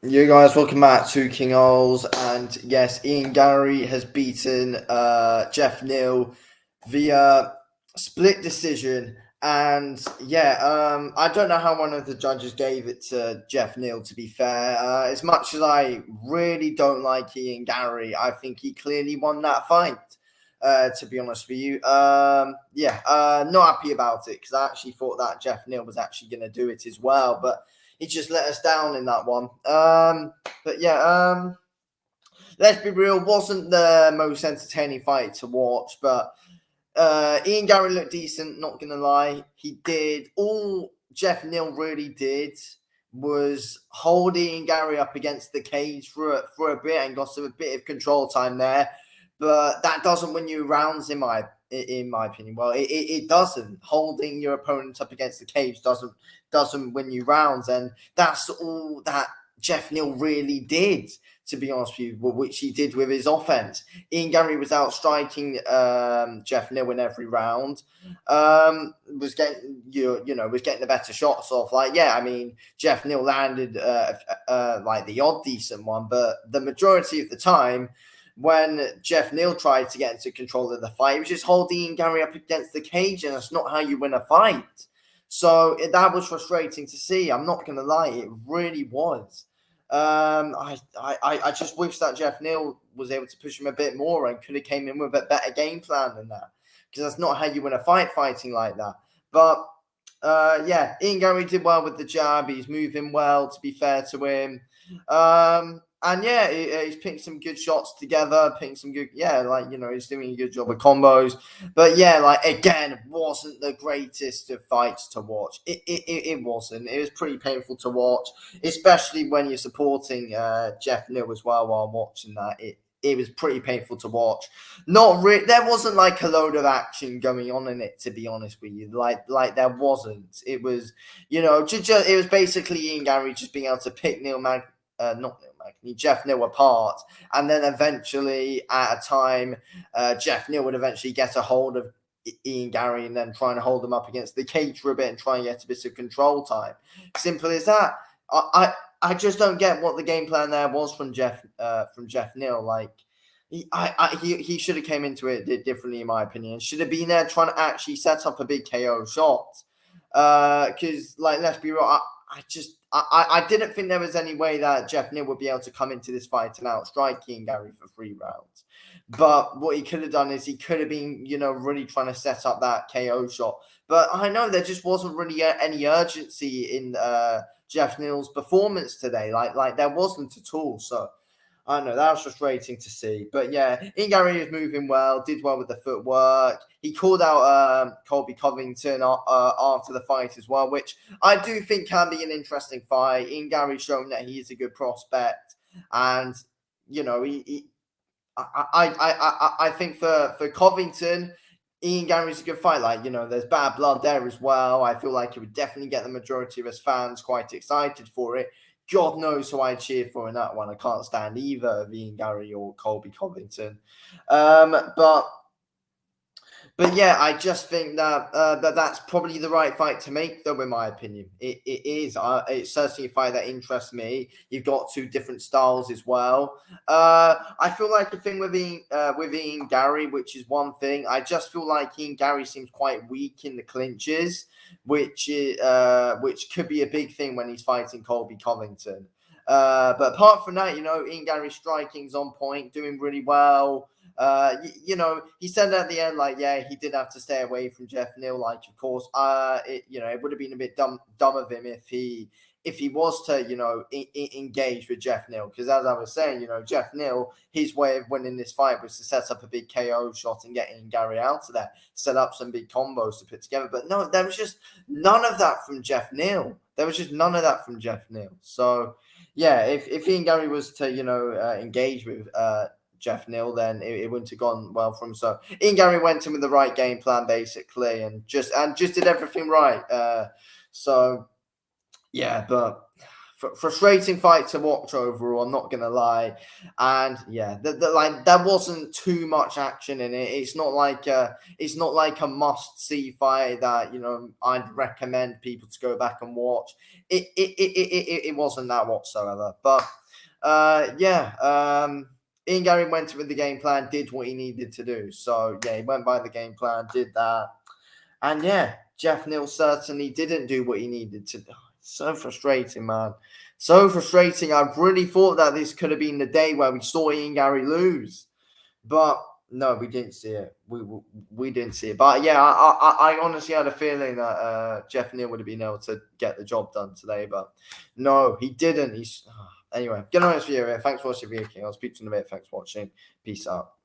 You guys, welcome back to King Oles, and yes, Ian Garry has beaten Geoff Neal via split decision, and I don't know how one of the judges gave it to Geoff Neal. To be fair, as much as I really don't like Ian Garry, I think he clearly won that fight. To be honest with you, not happy about it because I actually thought that Geoff Neal was actually going to do it as well, but he just let us down in that one. But yeah, let's be real, wasn't the most entertaining fight to watch, but Ian Garry looked decent, not gonna lie. He did all Geoff Neal really did was hold Ian Garry up against the cage for a bit and got some a bit of control time there. But that doesn't win you rounds in my opinion. Well, it doesn't. Holding your opponent up against the cage doesn't win you rounds, and that's all that Geoff Neal really did, to be honest with you, which he did with his offense. Ian Garry was out striking Geoff Neal in every round. Was getting was getting the better shots off. I mean, Geoff Neal landed like the odd decent one, but the majority of the time, when Geoff Neal tried to get into control of the fight, he was just holding Ian Garry up against the cage, and that's not how you win a fight. So that was frustrating to see. I'm not going to lie, it really was. I just wish that Geoff Neal was able to push him a bit more and could have came in with a better game plan than that, because that's not how you win a fight fighting like that. But Ian Garry did well with the jab. He's moving well, to be fair to him. And yeah, he's picked some good shots together, picked some good, he's doing a good job of combos. But yeah, again, wasn't the greatest of fights to watch. It wasn't. It was pretty painful to watch, especially when you're supporting Geoff Neal as well while watching that. It was pretty painful to watch. There wasn't like a load of action going on in it, to be honest with you. Like there wasn't. It was, it was basically Ian Garry just being able to pick Geoff Neal apart, and then eventually at a time, Geoff Neal would eventually get a hold of Ian Garry and then trying to hold him up against the cage for a bit and try and get a bit of control time. Simple as that. I just don't get what the game plan there was from Geoff Neal. Like he should have came into it differently, in my opinion. Should have been there trying to actually set up a big KO shot. Because let's be real, I didn't think there was any way that Geoff Neal would be able to come into this fight and outstrike Ian Garry for 3 rounds. But what he could have done is he could have been, really trying to set up that KO shot. But I know there just wasn't really any urgency in Geoff Neal's performance today. Like there wasn't at all. So I don't know, that was frustrating to see. But yeah, Ian Garry is moving well, did well with the footwork. He called out Colby Covington after the fight as well, which I do think can be an interesting fight. Ian Gary's shown that he is a good prospect. And, I think for Covington, Ian Gary's a good fight. There's bad blood there as well. I feel like it would definitely get the majority of his fans quite excited for it. God knows who I cheer for in that one. I can't stand either of Ian Garry or Colby Covington. But yeah, I just think that that's probably the right fight to make, though, in my opinion. It is. It's certainly a fight that interests me. You've got two different styles as well. I feel like the thing with Ian Garry, which is one thing, I just feel like Ian Garry seems quite weak in the clinches, which could be a big thing when he's fighting Colby Covington. But apart from that, Ian Gary's striking's on point, doing really well. He said at the end, he did have to stay away from Geoff Neal. Of course, it would have been a bit dumb of him if he was to, engage with Geoff Neal. Because as I was saying, Geoff Neal, his way of winning this fight was to set up a big KO shot and getting Garry out of there, set up some big combos to put together. But no, there was just none of that from Geoff Neal. There was just none of that from Geoff Neal. So, yeah, if Ian Garry was to, engage with Geoff Neal, then it wouldn't have gone well for him. So Ian Garry went in with the right game plan, basically, and just did everything right. So yeah, but frustrating fight to watch overall. I'm not gonna lie, and yeah, like there wasn't too much action in it. It's not like a must see fight that I'd recommend people to go back and watch. It wasn't that whatsoever. But yeah, Ian Garry went with the game plan, did what he needed to do. So yeah, he went by the game plan, did that, and yeah, Geoff Neal certainly didn't do what he needed to do. So frustrating, man. So frustrating. I really thought that this could have been the day where we saw Ian Garry lose. But no, we didn't see it. We didn't see it. But yeah, I honestly had a feeling that Geoff Neal would have been able to get the job done today. But no, he didn't. Anyway, get on this video here. Thanks for watching the video, King. I'll speak to you in a bit. Thanks for watching. Peace out.